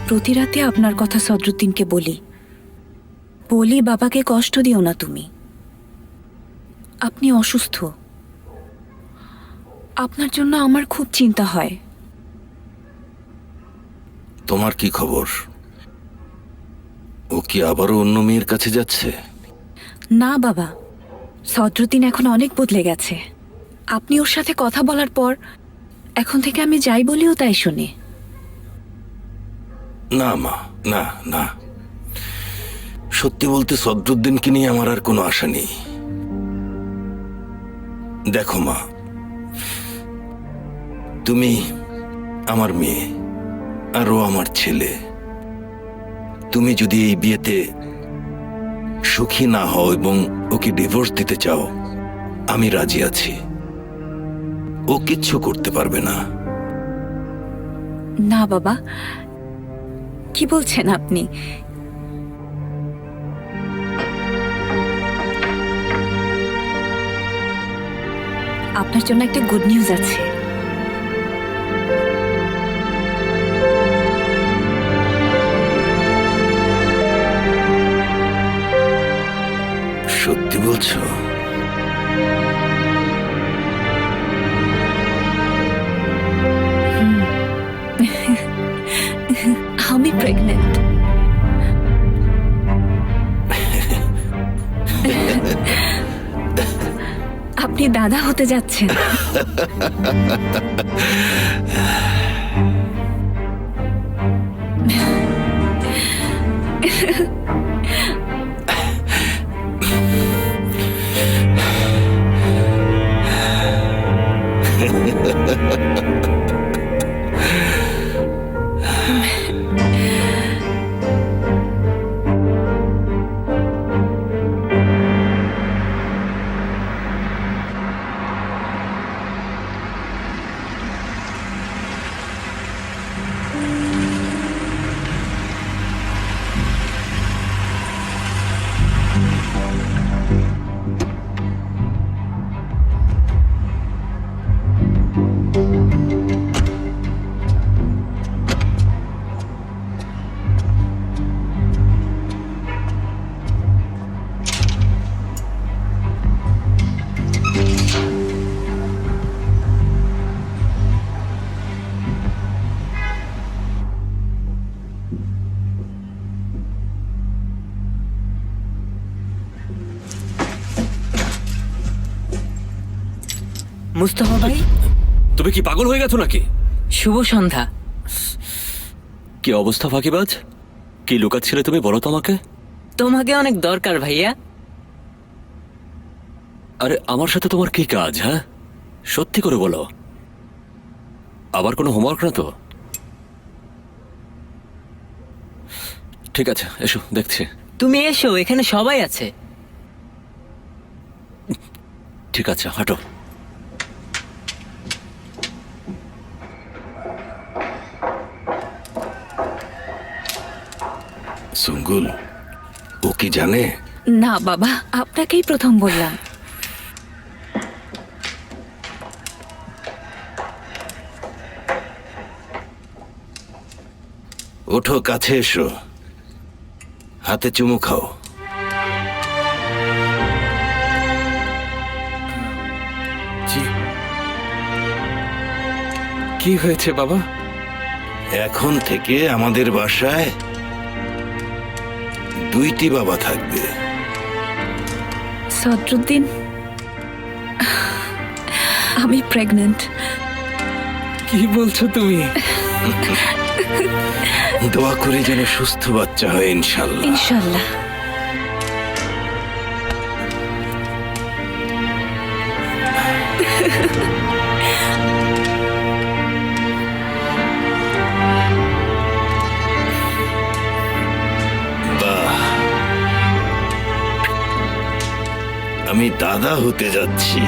প্রতি রাতে আপনার কথা সদরুদ্দিনকে বলি, বাবাকে কষ্ট দিও না তুমি। আপনি অসুস্থ, আপনার জন্য আমার খুব চিন্তা হয়। তোমার কি খবর? ও কি আবারও অন্য মেয়ের কাছে যাচ্ছে? না বাবা, সদরুদ্দিন এখন অনেক বদলে গেছে। আপনি ওর সাথে কথা বলার পর এখন থেকে আমি যাই বলিও তাই শুনে। না মা, না না, সত্যি বলতে সদরুদ্দিনকে নিয়ে আমার আর কোনো আশা নেই। দেখো মা, তুমি আমার মেয়ে আর ও আমার ছেলে। তুমি যদি এই বিয়েতে সুখী না হও এবং ওকে ডিভোর্স দিতে চাও, আমি রাজি আছি। ও কিচ্ছু করতে পারবে না। না বাবা, কি বলছেন আপনি? আপনার জন্য একটা গুড নিউজ আছে। সত্যি বলছো? আমি প্রেগনেন্ট। আপনি দাদা হতে যাচ্ছেন। মুস্তাফা ভাই, তুমি কি পাগল হয়ে গেছো নাকি? শুভ সন্ধ্যা। কি অবস্থা ফাঁকিবাজ? কি লুকাচ্ছিলে তুমি, বলো তো আমাকে। তোমাকে অনেক দরকার ভাইয়া। আরে আমার সাথে তোমার কি কাজ? হ্যাঁ, সত্যি করে বলো। আবার কোনো হোমওয়ার্ক না তো? ঠিক আছে, এসো, দেখছি। তুমি এসো, এখানে সবাই আছে। ঠিক আছে, হাঁটো। সুঙ্গুল, ও কি জানে? না বাবা, আপনাকেই প্রথম বললাম। ওঠো, কাছে এসো, হাতে চুমু খাও। কি হয়েছে বাবা? এখন থেকে আমাদের বাসায় দুইটি বাবা থাকবে। সদরুদ্দিন, আমি প্রেগনেন্ট। কি বলছো তুমি? দোয়া করি যেন সুস্থ বাচ্চা হয়, ইনশাল্লাহ। ইনশাল্লাহ। বাহ, আমি দাদা হতে যাচ্ছি।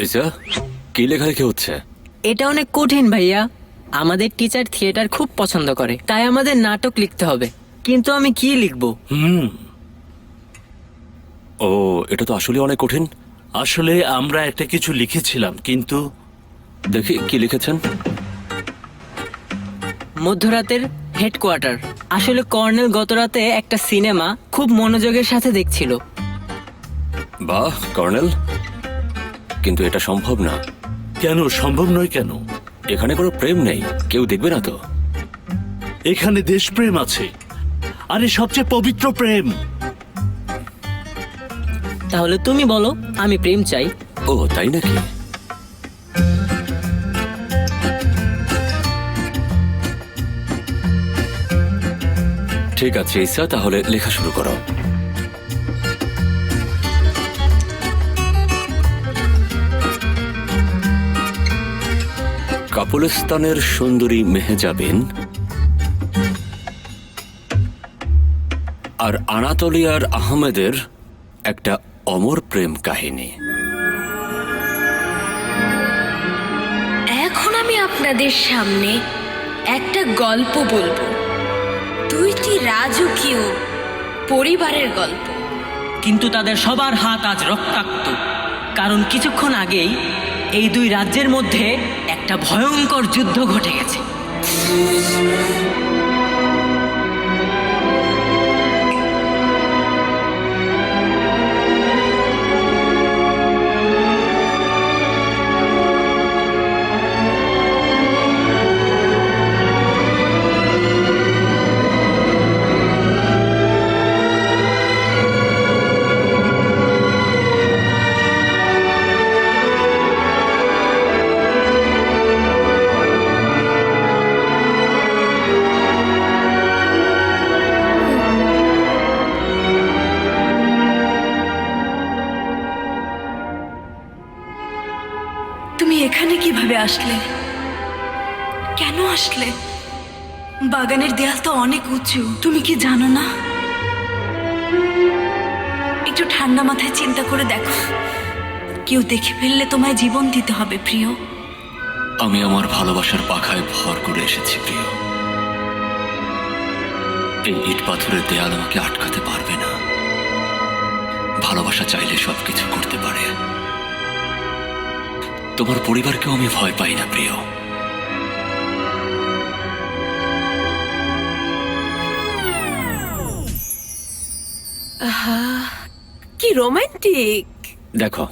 ইসা, কি লেখালেখি হচ্ছে? এটা অনেক কঠিন ভাইয়া। আমাদের টিচার থিয়েটার খুব পছন্দ করে, তাই আমাদের নাটক লিখতে হবে। কিন্তু আমি কি লিখবো? ও, এটা তো আসলে অনেক কঠিন। আসলে আমরা একটা কিছু লিখেছিলাম, কিন্তু দেখি কি লিখেছেন। মধ্যরাতের হেডকোয়ার্টার। আসলে কর্নেল গত রাতে একটা সিনেমা খুব মনোযোগের সাথে দেখছিল। বাহ কর্নেল, কিন্তু এটা সম্ভব না। কেন সম্ভব নয়? কেন? এখানে কোনো প্রেম নেই, কেউ দেখবে না তো। এখানে দেশপ্রেম আছে, আরে সবচেয়ে পবিত্র প্রেম। তাহলে তুমি বলো, আমি প্রেম চাই। ও তাই নাকি? ঠিক আছে ইসা, তাহলে লেখা শুরু করো। কাপুলিস্তানের সুন্দরী মেহেজাবিন আর আনাতোলিয়ার আহমেদের একটা অমর প্রেম কাহিনী। এখন আমি আপনাদের সামনে একটা গল্প বলবো, দুইটি রাজকীয় পরিবারের গল্প। কিন্তু তাদের সবার হাত আজ রক্তাক্ত, কারণ কিছুক্ষণ আগেই এই দুই রাজ্যের মধ্যে একটা ভয়ঙ্কর যুদ্ধ ঘটে গেছে। তুমি এখানে কিভাবে আসলে? কেন আসলে? বাগানের দেয়াল তো অনেক উঁচু, তুমি কি জানো না? একটু ঠান্ডা মাথায় চিন্তা করে দেখো, কেউ দেখে ফেললে তোমায় জীবন দিতে হবে প্রিয়। আমি আমার ভালোবাসার পাখায় ভর করে এসেছি প্রিয়। এই ইট পাথরের দেয়াল আমাকে আটকাতে পারবে না। ভালোবাসা চাইলে সবকিছু করতে পারে। তোমার পরিবারকেও আমি ভয় পাই না প্রিয়। কি রোমান্টিক! দেখো,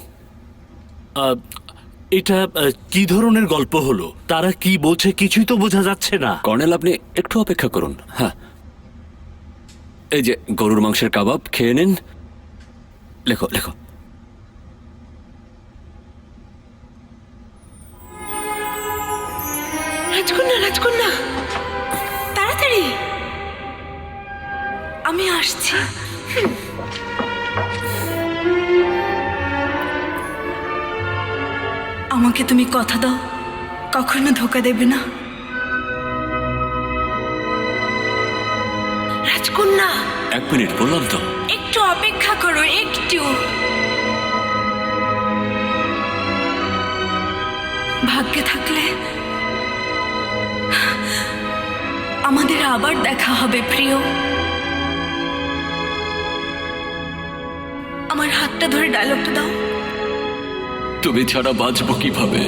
এটা কি ধরনের গল্প হলো? তারা কি বলছে কিছুই তো বোঝা যাচ্ছে না। কর্নেল আপনি একটু অপেক্ষা করুন। হ্যাঁ, এই যে গরুর মাংসের কাবাব খেয়ে নিন। লেখো লেখো। রাজকন্যা, রাজকন্যা, তাড়াতাড়ি! আমি আসছি। আমাকে তুমি কথা দাও, কখনো ধোকা দেবে না। রাজকন্যা, 1 মিনিট বললাম তো। একটু অপেক্ষা করো, একটু। ভাগ্যে থাকলে আমাদের আবার দেখা হবে প্রিয়। আমার হাতটা ধরে ডায়লগটা দাও। তুমি ছাড়া বাঁচবো কিভাবে?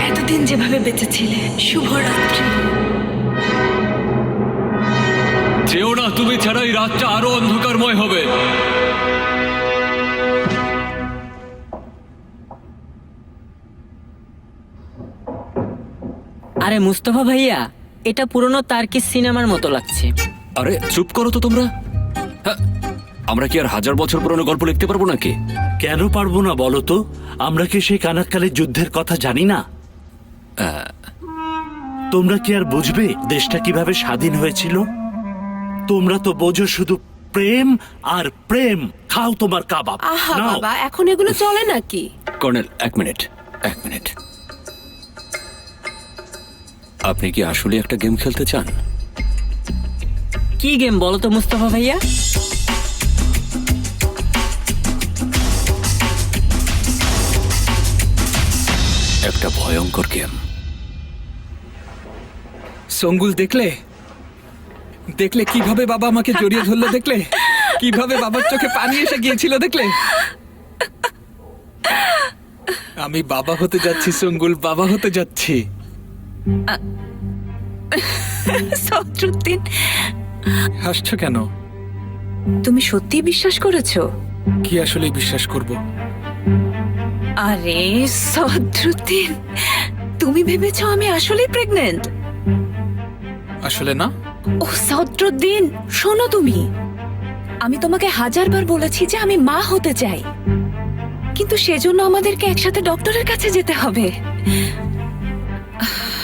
এতদিন যেভাবে বেঁচেছিলে, শুভরাত্রি। যেও না, তুমি ছাড়া এই রাতটা আরো অন্ধকারময় হবে। আরে মুস্তফা ভাইয়া, এটা পুরনো তার্কিস সিনেমার মতো লাগছে। আরে চুপ করো তো তোমরা। হ্যাঁ, আমরা কি আর 1000 বছর পুরনো গল্প লিখতে পারবো নাকি? কেন পারবো না বলো তো? আমরা কি সেই কানাককালের যুদ্ধের কথা জানি না? তোমরা কি আর বুঝবে দেশটা কিভাবে স্বাধীন হয়েছিল? তোমরা তো বোঝো শুধু প্রেম আর প্রেম। খাও তোমার কাবাব। আহা নাও। বাবা, এখন এগুলো চলে নাকি? Colonel 1 minute, 1 minute. আপনি কি আসলে একটা গেম খেলতে চান? কি গেম বলো তো মুস্তফা ভাইয়া? একটা ভয়ঙ্কর গেম। সঙ্গুল দেখলে দেখলে কিভাবে বাবা আমাকে জড়িয়ে ধরলো, দেখলে কিভাবে বাবার চোখে পানি এসে গিয়েছিল, দেখলে? আমি বাবা হতে যাচ্ছি সঙ্গুল, বাবা হতে যাচ্ছি। সদরুদ্দিন, হাসছো কেন? তুমি সত্যি বিশ্বাস করেছো? কি আসলে বিশ্বাস করব? আরে সদরুদ্দিন, তুমি ভেবেছো আমি আসলেই প্রেগনেন্ট? আসলে না। ও সদরুদ্দিন, শোনো তুমি, আমি তোমাকে 1000 বার বলেছি যে আমি মা হতে চাই, কিন্তু সেজন্য আমাদেরকে একসাথে ডক্টরের কাছে যেতে হবে।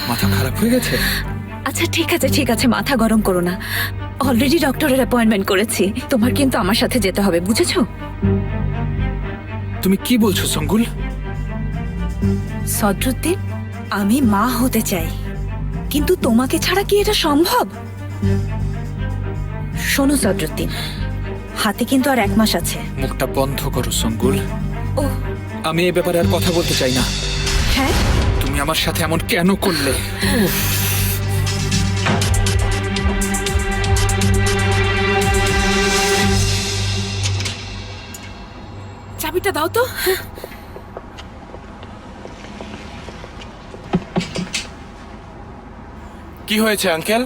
মাথা খারাপ হয়ে গেছে? আচ্ছা ঠিক আছে, মাথা গরম করো না। অলরেডি ডক্টরের অ্যাপয়েন্টমেন্ট করেছি, তোমার কিন্তু আমার সাথে যেতে হবে, বুঝেছো? তুমি কি বলছো সঙ্গুল? সদরুদ্দিন, আমি মা হতে চাই, কিন্তু তোমাকে ছাড়া কি এটা সম্ভব? শোনো সদরুদ্দিন, হাতে কিন্তু আর 1 মাস আছে। মুখটা বন্ধ করো সঙ্গুল, ও আমি এ ব্যাপারে আর কথা বলতে চাই না। হ্যাঁ, তুমি আমার সাথে এমন কেন করলে? উফ। চাবিটা দাও তো। কি হয়েছে আঙ্কেল?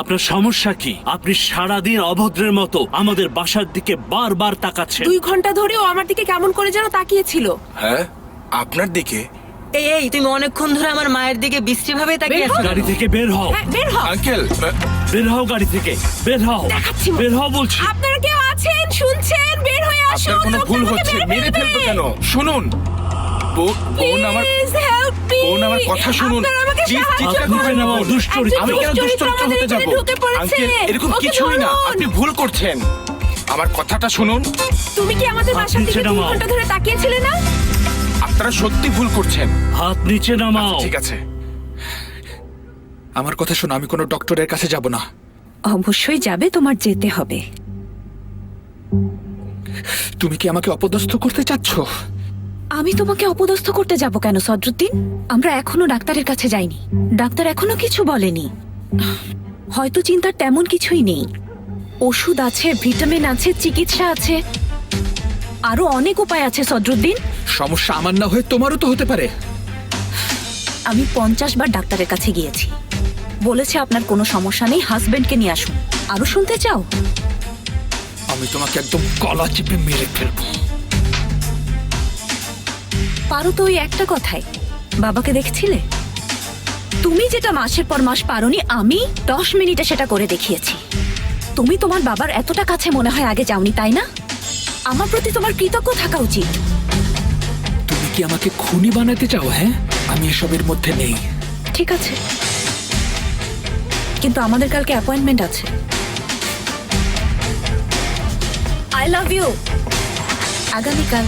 আপনার সমস্যা কি? আপনি সারাদিন অভদ্রের মতো আমাদের বাসার দিকে বারবার তাকাচ্ছেন। 2 ঘন্টা ধরে ও আমার দিকে কেমন করে যেন তাকিয়েছিল। হ্যাঁ, আপনার দিকে? এই তুমি অনেকক্ষণ ধরে আমার মায়ের দিকে বিশ্রীভাবে তাকিয়ে আছো। গাড়ি থেকে বের হও, হ্যাঁ, বের হও। আঙ্কেল, বের হও গাড়ি থেকে, বের হও, দেখাচ্ছি মা। বের হও বলছি। আপনারা কেউ আছেন, শুনছেন? বের হয়ে আসুন। আপনার কোনো ভুল লোকটা হচ্ছে, আমাকে মেরে ফেলবো কেন? শুনুন, বোন আমার Please help me! বোন, আমার কথা শুনুন। আপনারা আমাকে Please, সাহায্য চিৎকার করুন। করবেন না, ও দুশ্চরিত্র। আমি কেন দুশ্চরিত্র আমাদের হতে যাব? এখানে ঢুকে পড়েছে। আঙ্কেল, এরকম ওকে কিছুই না, ধরুন। আপনি ভুল করছেন। আমার কথাটা শুনুন, তুমি কি আমাদের বাসার নিচে দিকে 2 নামাও। ঘন্টা ধরে তাকিয়েছিলে না? আপনারা সত্যি ভুল করছেন। হাত নিচে নামাও। ঠিক আছে, আমার কথা শোনো, আমি কোনো ডক্টরের কাছে যাব না। অবশ্যই যাবে, তোমার যেতে হবে। তুমি কি আমাকে অপদস্থ করতে চাচ্ছ? আমি তোমাকে অপদস্থ করতে যাব কেন সদরুদ্দিন? আমরা এখনো ডাক্তারের কাছে যাইনি, ডাক্তার এখনো কিছু বলেনি। হয়তো চিন্তার তেমন কিছুই নেই, ওষুধ আছে, ভিটামিন আছে, চিকিৎসা আছে, আরো অনেক উপায় আছে সদরুদ্দিন। সমস্যা আমার না হয়ে তোমারও তো হতে পারে। আমি 50 বার ডাক্তারের কাছে গিয়েছি, বলেছে আপনার কোনো সমস্যা নেই, হাজবেন্ডকে নিয়ে আসুন। আরো শুনতে চাও? আমি তোমাকে একদম গলা চিপে মেরে ফেলবো। পারো তো ওই একটা কথাই, বাবাকে দেখছিলে? তুমি যেটা মাসের পর মাস পারোনি, আমি 10 মিনিটে সেটা করে দেখিয়েছি। তুমি তোমার বাবার এতটা কাছে মনে হয় আগে যাওনি, তাই না? আমার প্রতি তোমার কৃতজ্ঞ থাকা উচিত। তুমি কি আমাকে খুনি বানাতে চাও? হ্যাঁ, আমি এসবের মধ্যে নেই। ঠিক আছে, কিন্তু আমাদের কালকে অ্যাপয়েন্টমেন্ট আছে। I love you. আগামীকাল।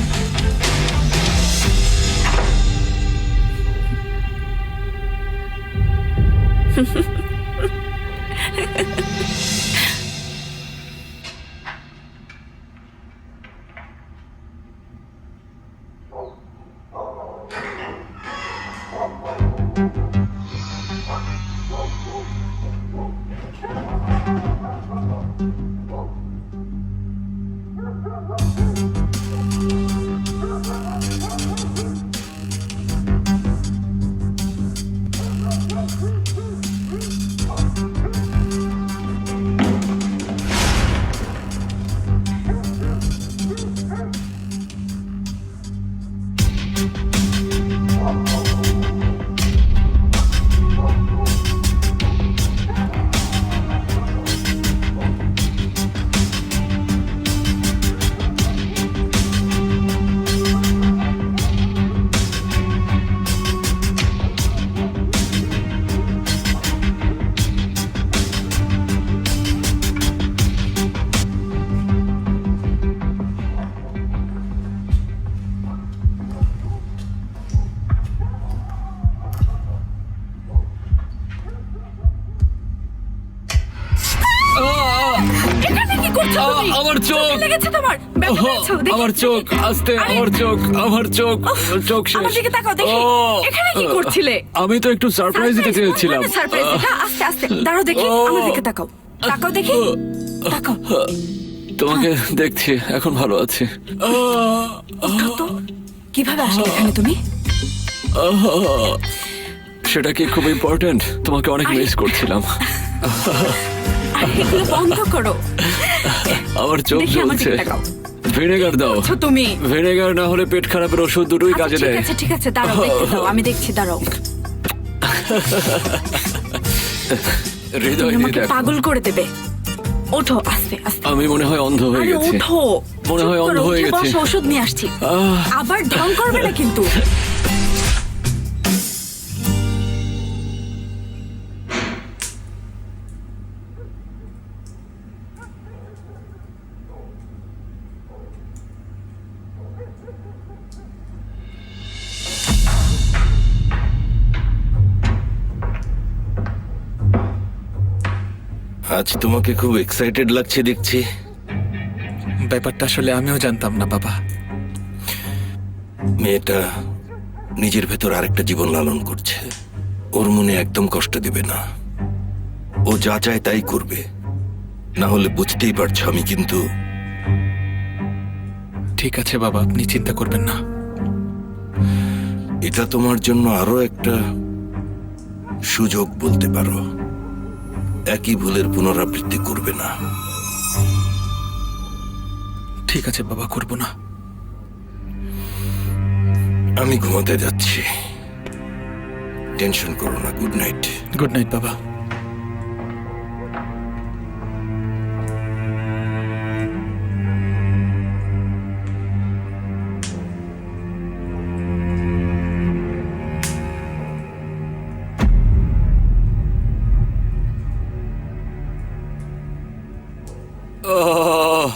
করছো তুমি? আমার চোখ চোখে লেগেছে তোমার? ব্যথা পেয়েছো? দেখি, আমার চোখ আস্তে, আরে, আমার চোখ চোখ আমার শেষ দিকে তাকাও দেখি। ও, এখানে কি করছিলে? আমি তো একটু সারপ্রাইজ দিতে চেয়েছিলাম। সারপ্রাইজ এটা আস্তে আস্তে দাঁড়াও দেখি। আমার দিকে তাকাও। তাকাও দেখি। তাকাও। তোমাকে দেখছি, এখন ভালো আছি। ওঠো তো। কিভাবে আসলে এখানে তুমি? সেটা কি খুব ইম্পর্টেন্ট? তোমাকে অনেক মিস করছিলাম। আরে এগুলো বন্ধ করো। আমার চোখ দেখি আমার জ্বলছে। দিকে তাকাও। ভিনেগার দাও। করছো তুমি? ভিনেগার না হলে পেট খারাপের ওষুধ দুটোই আচ্ছা, কাজে দেয়। ঠিক আছে দাঁড়াও দেখতে দাও। আমি দেখছি দাঁড়াও। হৃদয় তুমি দিয়ে আমাকে দেখো। পাগল করে দেবে। ওঠো আস্তে আস্তে। আমি মনে হয় অন্ধ হয়ে আরে গেছি। ওঠো। মনে হয় চুপ অন্ধ করো, হয়ে উঠে গেছি। বসো, ওষুধ নিয়ে আসছি। আহ, আবার ঢং করবে না কিন্তু। আজ তোমাকে খুব এক্সাইটেড লাগছে দেখছি। ব্যাপারটা আসলে আমিও জানতাম না বাবা। মেয়েটা নিজের ভেতর আরেকটা জীবন লালন করছে। ওর মনে একদম কষ্ট দেবে না। ও যা চায় তাই করবে। না হলে বুঝতেই পারছো আমি কিন্তু ঠিক আছে বাবা, আপনি চিন্তা করবেন না। এটা তোমার জন্য আরো একটা সুযোগ বলতে পারো। একই ভুলের পুনরাবৃত্তি করবে না। ঠিক আছে বাবা, করব না। আমি ঘুমাতে যাচ্ছি। টেনশন করো না। Good night. গুড নাইট বাবা।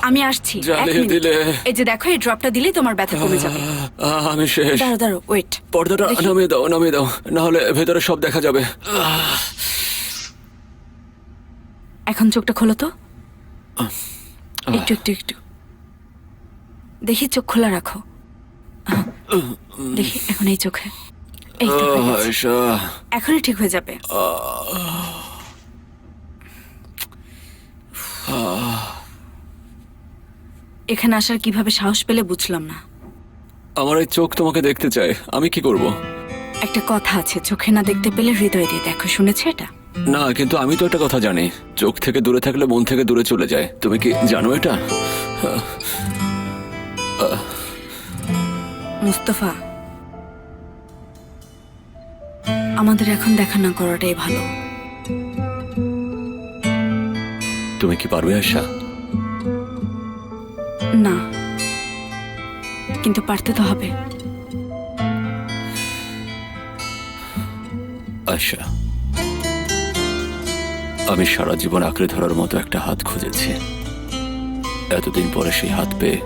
আমি আসছি। এক জ্বালিয়ে মিনিট। দিলে। এই যে দেখো, এই ড্রপটা দিলেই তোমার ব্যথা কমে যাবে। আমি শেষ। দাঁড়াও দাঁড়াও, ওয়েট। পর্দাটা নামিয়ে দাও, নামিয়ে দাও, না হলে ভেতরে সব দেখা যাবে। এখন চোখটা খোলো তো। একটু একটু একটু দেখি, চোখ খোলা রাখো। দেখি এখন এই চোখে। এই তো হয়ে গেছে। আয়শা, এখনই ঠিক হয়ে যাবে। এখানে আসার কিভাবে সাহস পেলে বুঝলাম না। আমার এই চোখ তোমাকে দেখতে চায়, আমি কি করব? একটা কথা আছে, চোখে না দেখতে পেলে হৃদয় দিয়ে দেখো। শুনেছো এটা? না, কিন্তু আমি তো একটা কথা জানি, চোখ থেকে দূরে থাকলে মন থেকে দূরে চলে যায়। তুমি কি জানো এটা? মুস্তফা, আমাদের এখন দেখা না করাটাই ভালো। তুমি কি পারবে আয়শা? না, কিন্তু পারতে তো হবে। আয়শা, আমি সারা জীবন আঁকড়ে ধরার মতো একটা হাত খুঁজেছি। এতদিন পরে সেই হাত পেয়ে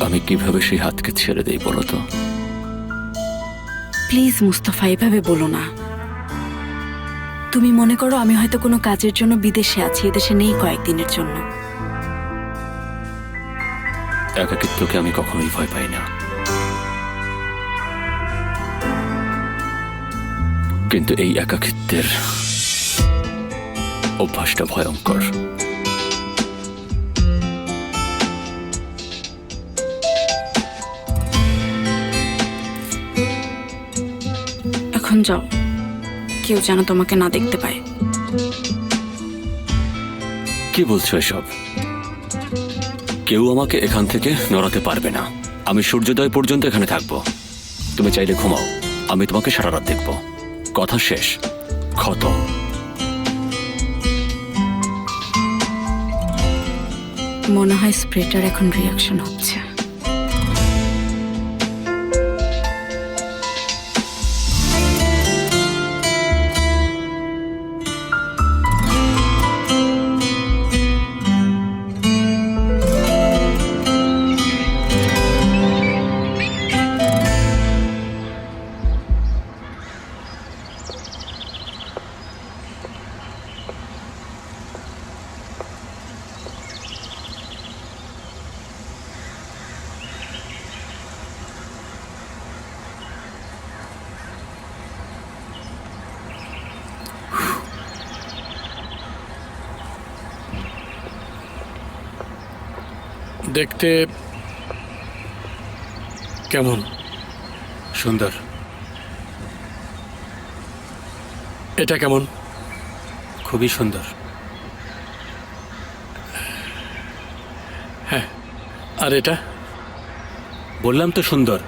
আমি কিভাবে সেই হাতকে ছেড়ে দেই বলো তো? প্লিজ মুস্তফা, এভাবে বলো না। তুমি মনে করো আমি হয়তো কোনো কাজের জন্য বিদেশে আছি, এদেশে নেই কয়েকদিনের জন্য। একাকিত্বকে আমি কখনোই ভয় পাই না, কিন্তু এই একাকিত্বের অভ্যাসটা ভয়ঙ্কর। এখন যাও, কেউ যেন তোমাকে না দেখতে পায়। কি বলছো এসব? কেউ আমাকে এখান থেকে নড়াতে পারবে না। আমি সূর্যোদয় পর্যন্ত এখানে থাকবো। তুমি চাইলে ঘুমাও, আমি তোমাকে সারা রাত দেখবো। কথা শেষ, খতম। মনে হয় স্প্রেটার এখন রিয়াকশন হচ্ছে। দেখতে কেমন? সুন্দর। এটা কেমন? খুবই সুন্দর। আর এটা? বললাম তো সুন্দর।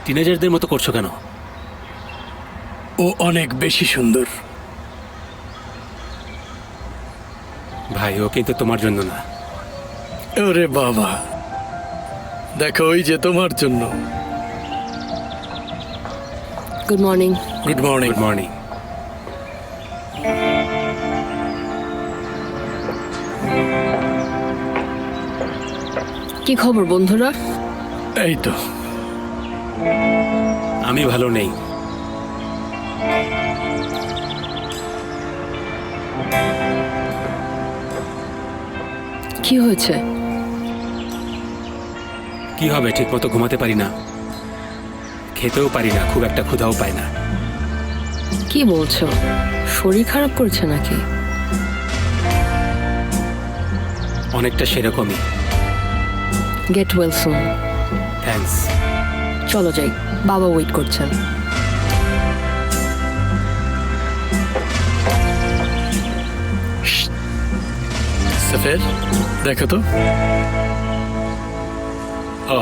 টিনেজারদের মতো করছো কেন? ও অনেক বেশি সুন্দর। ভাই, ও কিন্তু তোমার জন্য না। ওরে বাবা, দেখো ওই যে তোমার জন্য। Good morning. Good morning. Good morning. কি খবর বন্ধুরা? এই তো আমি ভালো নেই। কি হয়েছে? কি হবে, ঠিক মতো ঘুমাতে পারি না, খেতেও পারি না, খুব একটা ক্ষুধাও পায় না। কি বলছো? শরীর খারাপ করছে নাকি? অনেকটা সেরকমই। Get well soon. থ্যাঙ্কস। চলো যাই, বাবা ওয়েট করছেন। সাফের, দেখো তো। ও,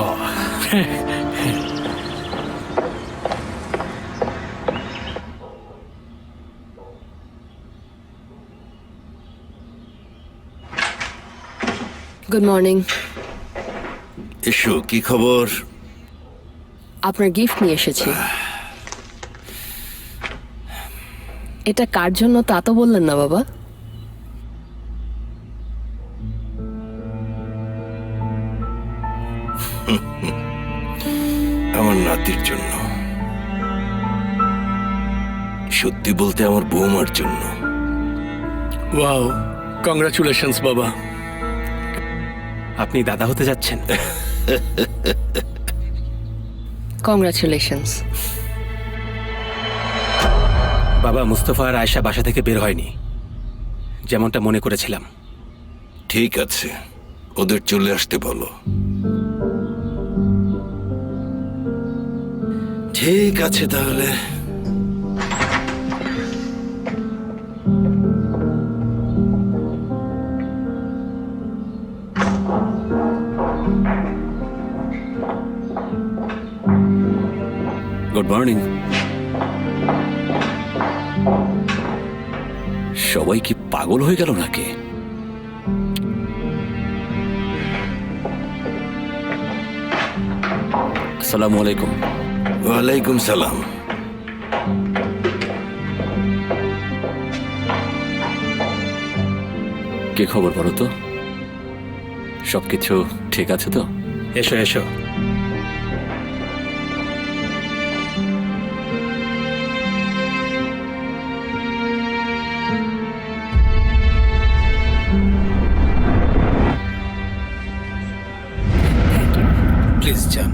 গুড মর্নিং। এসো, কি খবর? আপনার গিফট নিয়ে এসেছি। এটা কার জন্য তা তো বললেন না বাবা। আমার নাতির জন্য। সত্যি বলতে আমার বৌমার জন্য। ওয়াও, কংগ্রাচুলেশনস বাবা। আপনি দাদা হতে যাচ্ছেন? কংগ্রাচুলেশনস। বাবা, মুস্তফা আর আয়েশা বাসা থেকে বের হয়নি, যেমনটা মনে করেছিলাম। ঠিক আছে, ওদের চলে আসতে বলো। ঠিক আছে তাহলে। Good morning. সবাই কি পাগল হয়ে গেল নাকি? আসসালামু আলাইকুম। ওয়ালাইকুম সালাম। কি খবর বলো তো? সবকিছু ঠিক আছে তো? এসো এসো। প্লিজ যান।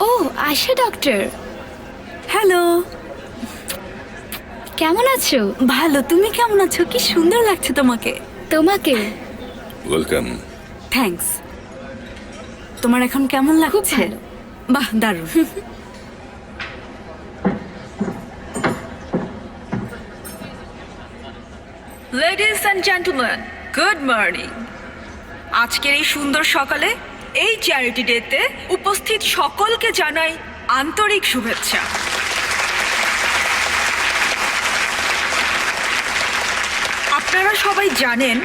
ও আশা ডক্টর, হ্যালো। কেমন আছো? ভালো, তুমি কেমন আছো? কি সুন্দর লাগছে তোমাকে। তোমাকে ওয়েলকাম। থ্যাঙ্কস। তোমার এখন কেমন খুব লাগছে? ভালো। বাহ, দারুণ। Ladies and gentleman, good morning. আজকের এই সুন্দর সকালে এই চ্যারিটি ডেতে উপস্থিত সকলকে জানাই আন্তরিক শুভেচ্ছা। আপনারা সবাই জানেন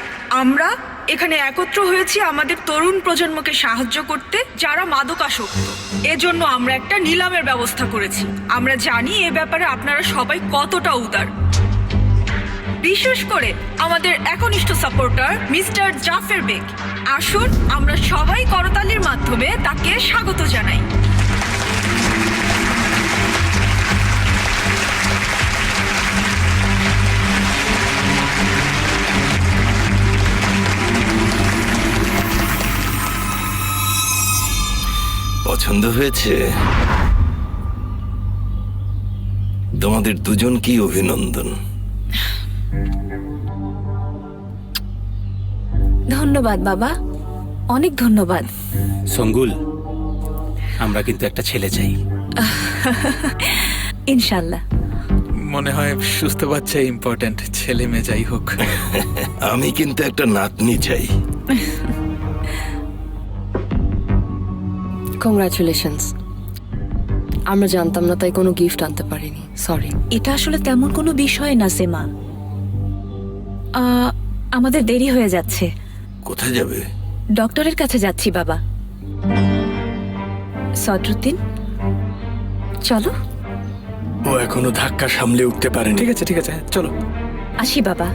আমরা এখানে একত্র হয়েছি আমাদের তরুণ প্রজন্মকে সাহায্য করতে যারা মাদকাসক্ত। এজন্য আমরা একটা নিলামের ব্যবস্থা করেছি। আমরা জানি এ ব্যাপারে আপনারা সবাই কতটা উদার, বিশেষ করে আমাদের একনিষ্ঠ সাপোর্টার মিস্টার জাফর বেগ। আসুন আমরা সবাই করতালির মাধ্যমে তাকে স্বাগত জানাই। পছন্দ হয়েছে? তোমাদের দুজনকেই অভিনন্দন। ধন্যবাদ বাবা, অনেক ধন্যবাদ। সঙ্গুল, আমরা কিন্তু একটা ছেলে চাই। ইনশাল্লাহ। মনে হয় সুস্থ বাচ্চা ইম্পর্ট্যান্ট, ছেলে মেয়ে যাই হোক। আমি কিন্তু একটা নাতনি চাই। কংগ্রাচুলেশনস। আমরা জানতাম না, তাই কোনো গিফট আনতে পারিনি, সরি। এটা আসলে তেমন কোনো বিষয় না সেমা। আমাদের দেরি হয়ে যাচ্ছে। কোথায় যাবে? ডক্টরের কাছে যাচ্ছি বাবা। সদরুদ্দিন, চলো। ও এখনো ধাক্কা সামলে উঠতে পারেনি। ঠিক আছে ঠিক আছে, চলো। আসি বাবা।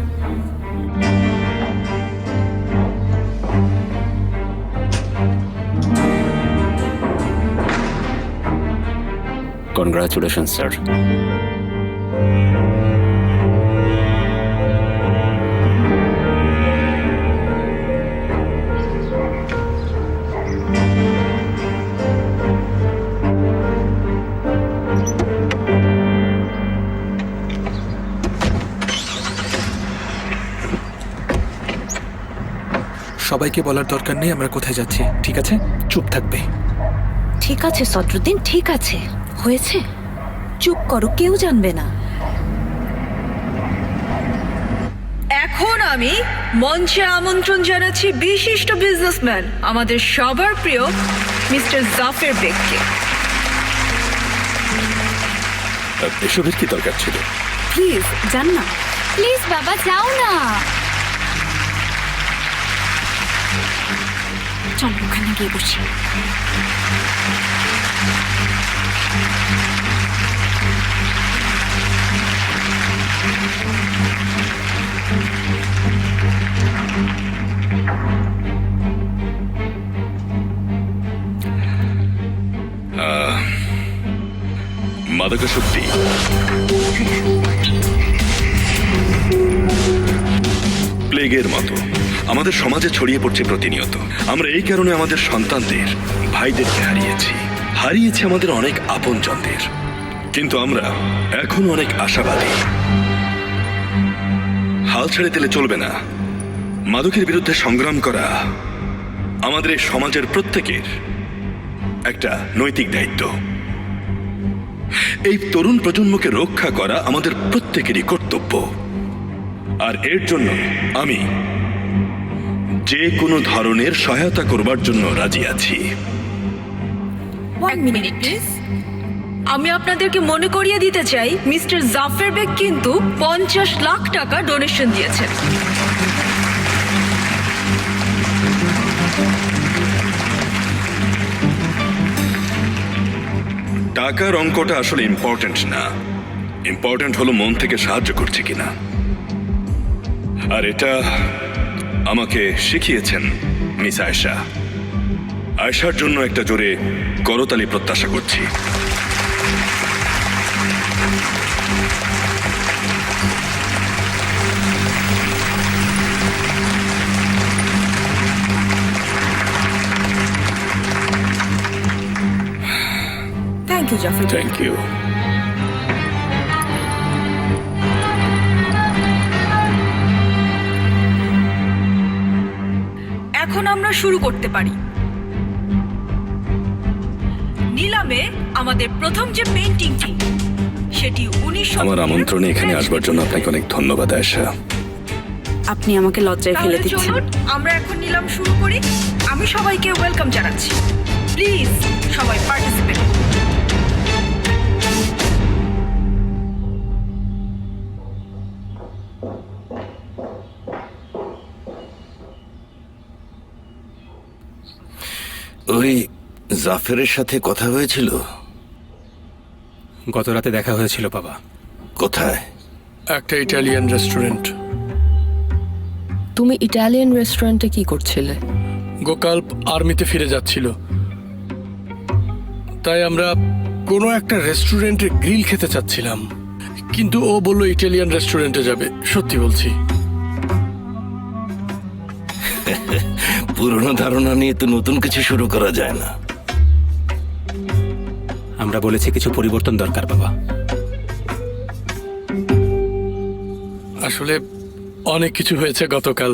Congratulation sir. সবাইকে বলার দরকার নেই আমরা কোথায় যাচ্ছি, ঠিক আছে? চুপ থাকবে। ঠিক আছে সদরুদ্দিন, ঠিক আছে, হয়েছে, চুপ করো, কেউ জানবে না। এখন আমি মঞ্চে আমন্ত্রণ জানাচ্ছি বিশিষ্ট বিজনেসম্যান, আমাদের সবার প্রিয় মিস্টার জাফর বেগকে। এসবের কি দরকার ছিল? প্লিজ যান না। প্লিজ বাবা, যাও না। চল ওখানে গিয়ে বসি। মাদকাসক্তি প্লেগের মতো আমাদের সমাজে ছড়িয়ে পড়ছে প্রতিনিয়ত। আমরা এই কারণে আমাদের সন্তানদের, ভাইদেরকে হারিয়েছি আমাদের অনেক আপনজনদের। কিন্তু আমরা এখন অনেক আশাবাদী। হাল ছেড়ে দিলে চলবে না। মাদকের বিরুদ্ধে সংগ্রাম করা আমাদের এই সমাজের প্রত্যেকের একটা নৈতিক দায়িত্ব। এই তরুণ প্রজন্মকে রক্ষা করা আমাদের প্রত্যেকেরই কর্তব্য। আর এর জন্য আমি যে কোনো ধরনের সহায়তা করবার জন্য রাজি আছি। এক মিনিট প্লিজ। আমি আপনাদেরকে মনে করিয়ে দিতে চাই, মিস্টার জাফর বেগ কিন্তু 50 লাখ টাকা ডোনেশন দিয়েছেন। টাকার অঙ্কটা আসলে ইম্পর্টেন্ট না, ইম্পর্টেন্ট হলো মন থেকে সাহায্য করছে কিনা। আর এটা আমাকে শিখিয়েছেন মিস আয়েশা। আয়েশার জন্য একটা জোরে করতালি প্রত্যাশা করছি। Thank you Jafar. Thank you. এখন আমরা শুরু করতে পারি। নিলামে আমাদের প্রথম যে পেইন্টিংটি, সেটি 1900। আমার আমন্ত্রণে এখানে আসবার জন্য আপনাকে অনেক ধন্যবাদ আয়েশা। আপনি আমাকে লজ্জায় ফেলে তাহলে দিচ্ছেন। চলুন আমরা এখন নিলাম শুরু করি। আমি সবাইকে ওয়েলকাম জানাচ্ছি। প্লিজ সবাই পার্টিসিপেট। ওই জাফরের সাথে কথা হয়েছিল? গত রাতে দেখা হয়েছিল বাবা। কোথায়? একটা ইটালিয়ান রেস্টুরেন্ট। তুমি ইটালিয়ান রেস্টুরেন্টে কি করছিলে? গোকাল্প আর্মিতে ফিরে যাচ্ছিল, তাই আমরা কোনো একটা রেস্টুরেন্টে গ্রিল খেতে চাচ্ছিলাম, কিন্তু ও বলল ইটালিয়ান রেস্টুরেন্টে যাবে। সত্যি বলছি। পুরনো ধারণা নিয়ে তো নতুন কিছু শুরু করা যায় না। আমরা বলেছি কিছু পরিবর্তন দরকার বাবা। আসলে অনেক কিছু হয়েছে গতকাল,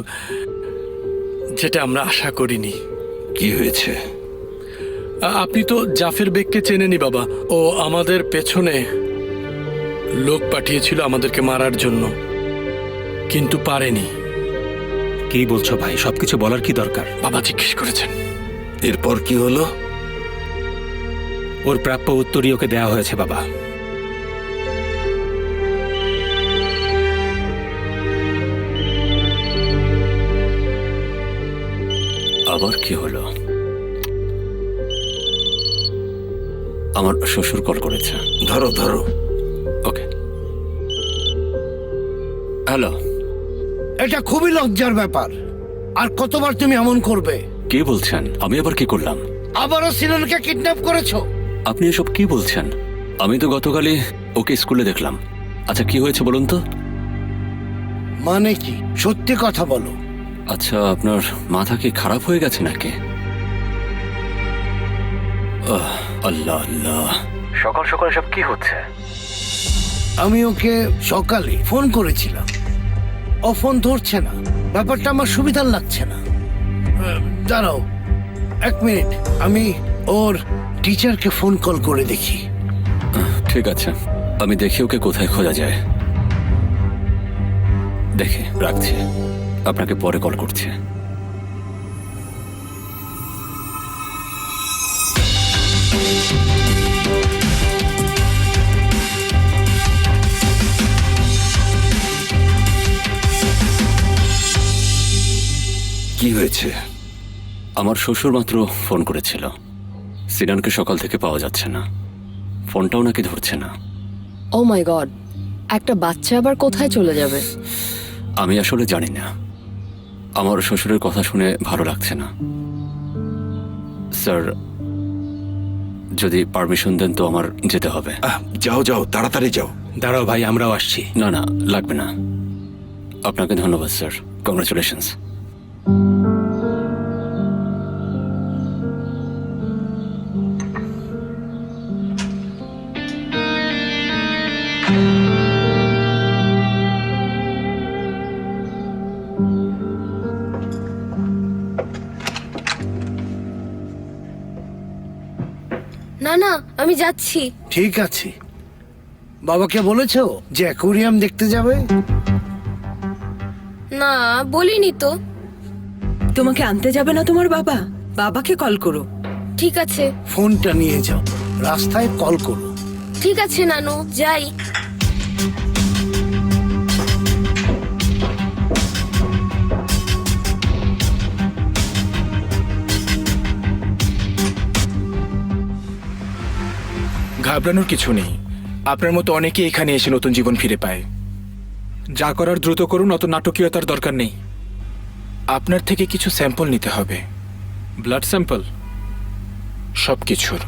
যেটা আমরা আশা করিনি। কি হয়েছে? আপনি তো জাফর বেগকে চেনেনি বাবা। ও আমাদের পেছনে লোক পাঠিয়েছিল আমাদেরকে মারার জন্য, কিন্তু পারেনি। কি বলছো ভাই? সবকিছু বলার কি দরকার? বাবা জিজ্ঞেস করেছেন। এরপর কি হলো? ওর প্রাপ্য উত্তরই ওকে দেওয়া হয়েছে বাবা। আবার কি হলো? আমার শ্বশুর কল করেছে। ধরো ধরো। ওকে। হ্যালো। এটা খুবই লজ্জার ব্যাপার। আর কতবার তুমি এমন করবে? কি বলছেন? আমি আবার কি করলাম? আবারও সিননকে কিডন্যাপ করেছো? আপনি এসব কি বলছেন? আমি তো গতকালই ওকে স্কুলে দেখলাম। আচ্ছা, কি হয়েছে বলুন তো? মানে কি, সত্যি কথা বলো। আচ্ছা, আপনার মাথা কি খারাপ হয়ে গেছে নাকি? আল্লাহ আল্লাহ, সকাল সকাল সব কি হচ্ছে? আমি ওকে সকালে ফোন করেছিলাম, ও ফোন ধরছে না। ব্যাপারটা আমার সুবিধার লাগছে না। দাঁড়াও 1 মিনিট, আমি ওর টিচারকে ফোন কল করে দেখি। ঠিক আছে, আমি দেখি ওকে কোথায় খোঁজা যায়। দেখে রাখছি, আপনাকে পরে কল করছি। কি হয়েছে? আমার শ্বশুর মাত্র ফোন করেছিল। সিনানকে সকাল থেকে পাওয়া যাচ্ছে না, ফোনটাও নাকি ধরছে না। ও মাই গড, একটা বাচ্চা আবার কোথায় চলে যাবে? আমি আসলে জানি না। আমার শ্বশুরের কথা শুনে ভালো লাগছে না। স্যার, যদি পারমিশন দেন তো আমার যেতে হবে। যাও যাও, তাড়াতাড়ি যাও। দাঁড়াও ভাই, আমরাও আসছি। না না, লাগবে না। আপনাকে ধন্যবাদ স্যার, কংগ্রাচুলেশনস। না না, আমি যাচ্ছি। ঠিক আছে, বাবাকে বলেছো যে অ্যাকোয়ারিয়াম দেখতে যাবে? না, বলিনি তো। তোমাকে আনতে যাবে না তোমার বাবা? বাবাকে কল করো। ঠিক আছে। ফোনটা নিয়ে যাও, রাস্তায় কল করো। ঠিক আছে নানু, যাই। ঘাবড়ানোর কিছু নেই। আপনার মতো অনেকে এখানে এসে নতুন জীবন ফিরে পায়। যা করার দ্রুত করুন, অত নাটকীয়তার দরকার নেই। আপনার থেকে কিছু স্যাম্পল নিতে হবে। ব্লাড স্যাম্পল, সব কিছুর।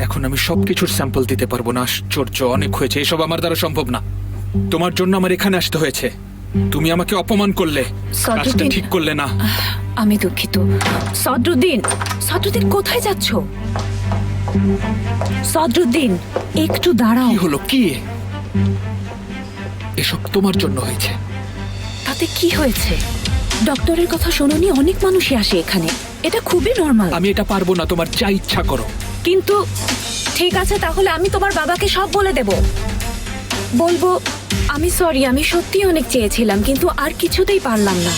এখন আমি সবকিছুর স্যাম্পল দিতে পারবো না। আশ্চর্য, অনেক হয়েছে, এসব আমার দ্বারা সম্ভব না। তোমার জন্য আমার এখানে আসতে হয়েছে। তুমি আমাকে অপমান করলে, কাজটা ঠিক করলে না। আমি দুঃখিত। সদরুদ্দিন, সদরুদ্দিন কোথায় যাচ্ছ? সদরুদ্দিন, একটু দাঁড়াও। কি হলো? কি এসব তোমার জন্য হয়েছে? তাতে কি হয়েছে? ডক্টরের কথা শোনোনি? অনেক মানুষই আসে এখানে, এটা খুবই নর্মাল। আমি এটা পারবো না, তোমার যা ইচ্ছা করো। কিন্তু ঠিক আছে, তাহলে আমি তোমার বাবাকে সব বলে দেব। বলবো আমি সরি, আমি সত্যি অনেক চেয়েছিলাম, কিন্তু আর কিছুতেই পারলাম না।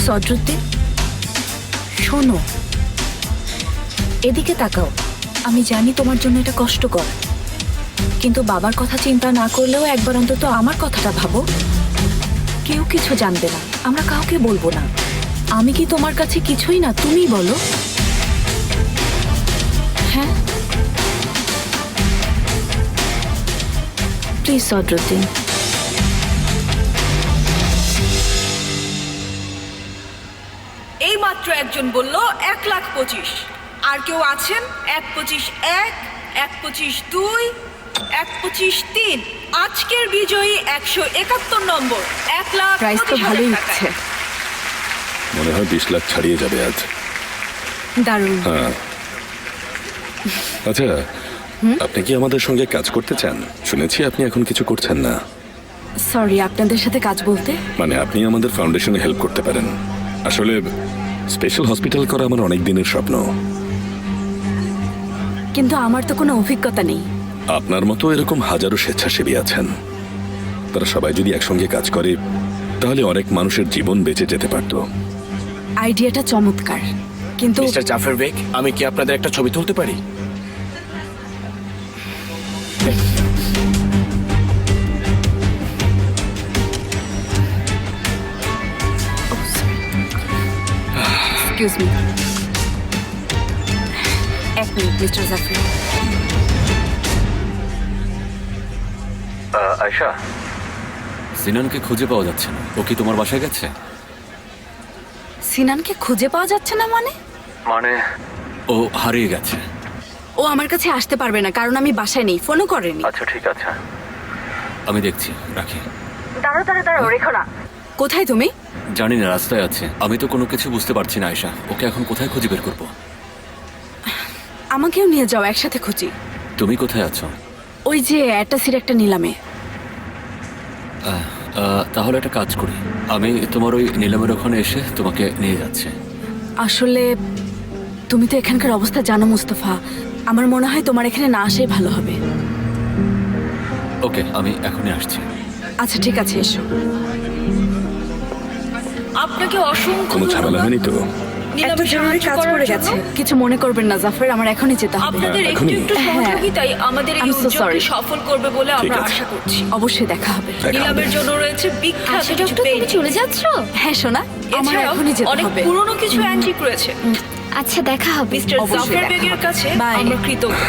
সদরুদ্দিন, শোনো, এদিকে তাকাও। আমি জানি তোমার জন্য এটা কষ্টকর, কিন্তু বাবার কথা চিন্তা না করলেও একবার অন্তত আমার কথাটা ভাবো। কেউ কিছু জানবে না, আমরা কাউকে বলবো না। আমি কি তোমার কাছে কিছুই না? তুমি বলো। হ্যাঁ, প্লিজ সদরুদ্দিন। এই মাত্র একজন বলল 1,25,000। আর কেউ আছেন? 1,25,1, 1,25,2, 1,25,3। আজকের বিজয়ী 171 নম্বর, 1,00,000। প্রাইস তো ভালোই হচ্ছে। মনে হয় 20 লাখ ছাড়িয়ে যাবে আজ। দারুণ। হ্যাঁ, আচ্ছা, আপনি কি আমাদের সঙ্গে কাজ করতে চান? শুনেছি আপনি এখন কিছু করছেন না। সরি, আপনাদের সাথে কাজ বলতে? মানে আপনি আমাদের ফাউন্ডেশনে হেল্প করতে পারেন। আসলে স্পেশাল হসপিটাল করা আমার অনেক দিনের স্বপ্ন। কিন্তু আমার তো কোনো অভিজ্ঞতা নেই। আপনার মতো এরকম হাজারো স্বেচ্ছাসেবী আছেন। তারা সবাই যদি একসঙ্গে কাজ করে তাহলে অনেক মানুষের জীবন বেঁচে যেতে পারত। আইডিয়াটা চমৎকার, কিন্তু মিস্টার জাফর বেগ, আমি কি আপনাদের একটা ছবি তুলতে পারি? এক্সকিউজ মি, এক মিনিট মিস্টার জাফর। আয়শা, সিনানকে খুঁজে পাওয়া যাচ্ছে না। ও কি তোমার বাসায় গেছে? সিনানকে খুঁজে পাওয়া যাচ্ছে না মানে? ও হারিয়ে গেছে। ও আমার কাছে আসতে পারবে না, কারণ আমি বাসায় নেই, ফোনও করেনি। আচ্ছা ঠিক আছে, আমি দেখছি, রাখি। দাঁড়াও, রেখো না। কোথায় তুমি? জানি না, রাস্তায় আছে। আমি তো কোনো কিছু বুঝতে পারছি না আয়শা। ওকে এখন কোথায় খুঁজে বের করবো? আমাকেও নিয়ে যাও, একসাথে খুঁজি। তুমি কোথায় আছো? ওই যে অ্যাটাসির একটা নিলামে। তাহলে একটা কাজ করি, আমি তোমার ওই নিলামের ওখানে এসে তোমাকে নিয়ে যাচ্ছি। আসলে তুমি তো এখানকার অবস্থা জানো মুস্তফা, আমার মনে হয় তোমার এখানে না আসাই ভালো হবে। ওকে, আমি এখনই আসছি। আচ্ছা ঠিক আছে, এসো। আপনাকে অসংখ্য কোনো ঝামেলা হয়নি তো? নিলামে সাহায্য করার জন্য। কিছু মনে করবেন না জাফর, আমার এখনই যেতে হবে। আপনাদের একটু এখনই? একটু সহযোগিতাই আমাদের এই I'm so উদ্যোগকে sorry. সফল করবে বলে আমরা আছে। আশা করছি। অবশ্যই দেখা হবে। দেখা হবে। নিলামের জন্য রয়েছে বিখ্যাত কিছু পেইন্টিং। চলে যাচ্ছ? হ্যাঁ সোনা, আমার এছাড়াও এখনই যেতে অনেক হবে। পুরনো কিছু অ্যান্টিক রয়েছে। আচ্ছা, দেখা হবে। মিস্টার অবশ্যই জাফর দেখা বেগের হবে। কাছে Bye. আমরা কৃতজ্ঞ।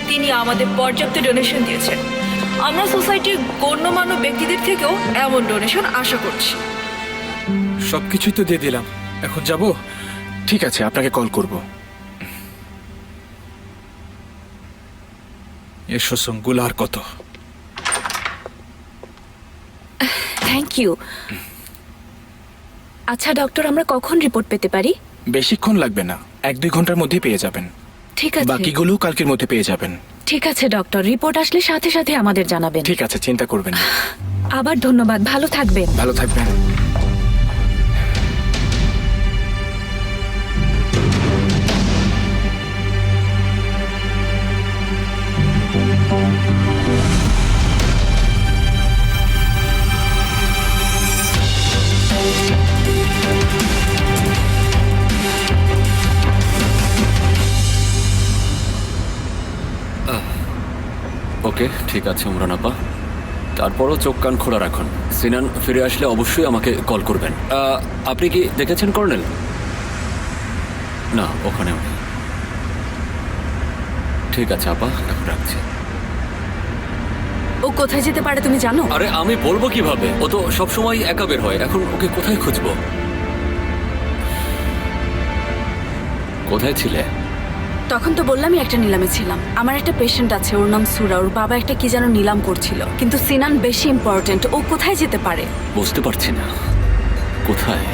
তিনি আমাদের পর্যাপ্ত ডোনেশন দিয়েছেন। আমরা সোসাইটির গণ্যমান্য ব্যক্তিদের থেকেও এমন ডোনেশন আশা করছি। সবকিছুই তো দিয়ে দিলাম, এখন যাব? ঠিক আছে, আপনাকে কল করব। এসো সঙ্গুল, আর কত? Thank you. আচ্ছা ডক্টর, আমরা কখন রিপোর্ট পেতে পারি? বেশিক্ষণ লাগবে না, 1-2 ঘন্টার মধ্যে পেয়ে যাবেন। ঠিক আছে, বাকিগুলো কালকের মধ্যে পেয়ে যাবেন। ঠিক আছে ডক্টর, রিপোর্ট আসলে সাথে সাথে আমাদের জানাবেন। ঠিক আছে, চিন্তা করবেন না। আবার ধন্যবাদ, ভালো থাকবেন। ভালো থাকবেন। ওকে ঠিক আছে উমরান আপা, তারপরও চোখ কান খোলা রাখুন। সিনান ফিরে আসলে অবশ্যই আমাকে কল করবেন। আপনি কি দেখেছেন কর্নেল? না, ওখানেও নেই। ঠিক আছে আপা, এখন রাখছি। ও কোথায় যেতে পারে তুমি জানো? আরে আমি বলবো কিভাবে? ও তো সবসময় একা বের হয়, এখন ওকে কোথায় খুঁজবো? কোথায় ছিলে? তখন তো বললামই একটা নিলামে ছিলাম। আমার একটা পেশেন্ট আছে, ওর নাম সুরা, ওর বাবা একটা কি যেন নিলাম করছিল। কিন্তু সিনান বেশি ইম্পর্টেন্ট, ও কোথায় যেতে পারে? বুঝতে পারছি না কোথায়।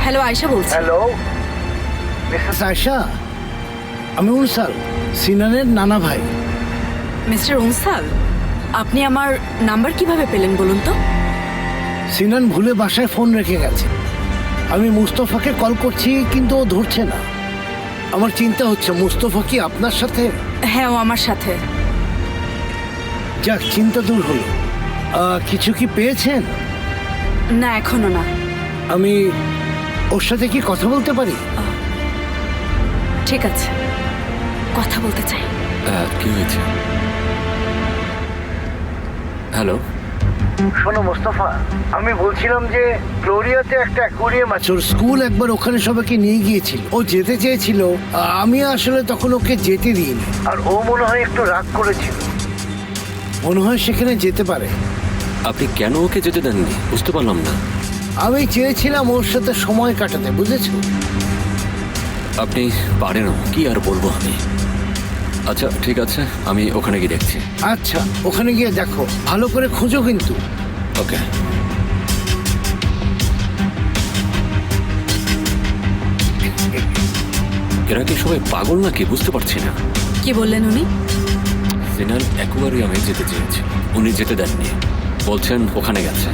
হ্যালো, আয়শা বলছি। হ্যালো মিসেস আয়শা, আমি উনসাল, সিনানের নানা ভাই। মিস্টার উনসাল, আপনি আমার নাম্বার কিভাবে পেলেন বলুন তো? সিনান ভুলে বাসায় ফোন রেখে গেছে। আমি মুস্তফাকে কল করছি কিন্তু ও ধরছে না। আমার চিন্তা হচ্ছে মুস্তফা কি আপনার সাথে? হ্যাঁ, ও আমার সাথে। যাক, চিন্তা দূর হলো। কিছু কি পেয়েছেন? না, এখনো না। আমি ওর সাথে কি কথা বলতে পারি? ঠিক আছে, কথা বলতে চাই। কি হয়েছে? হ্যালো, শোনো মোস্তফা, আমি বলছিলাম যে গ্লোরিয়াতে একটা অ্যাকোয়ারিয়াম আছে, ওর স্কুল একবার ওখানে সবাইকে নিয়ে গিয়েছিল। ও যেতে চেয়েছিল, আমি আসলে তখন ওকে যেতে দিইনি। আর ও মনে হয় একটু রাগ করেছিল। মনে হয় সেখানে যেতে পারে। আপনি কেন ওকে যেতে দেননি বুঝতে পারলাম না। আমি চেয়েছিলাম ওর সাথে সময় কাটাতে, বুঝেছো? আপনি পারেনও, কি আর বলবো আমি। আচ্ছা ঠিক আছে, আমি ওখানে গিয়ে দেখছি। আচ্ছা, ওখানে গিয়ে দেখো, ভালো করে খোঁজো কিন্তু। ওকে। এরা কি সবাই পাগল নাকি বুঝতে পারছি না। কি বললেন উনি? সিনান অ্যাকুয়ারিয়ামে যেতে চেয়েছে, উনি যেতে দেননি, বলছেন ওখানে গেছে।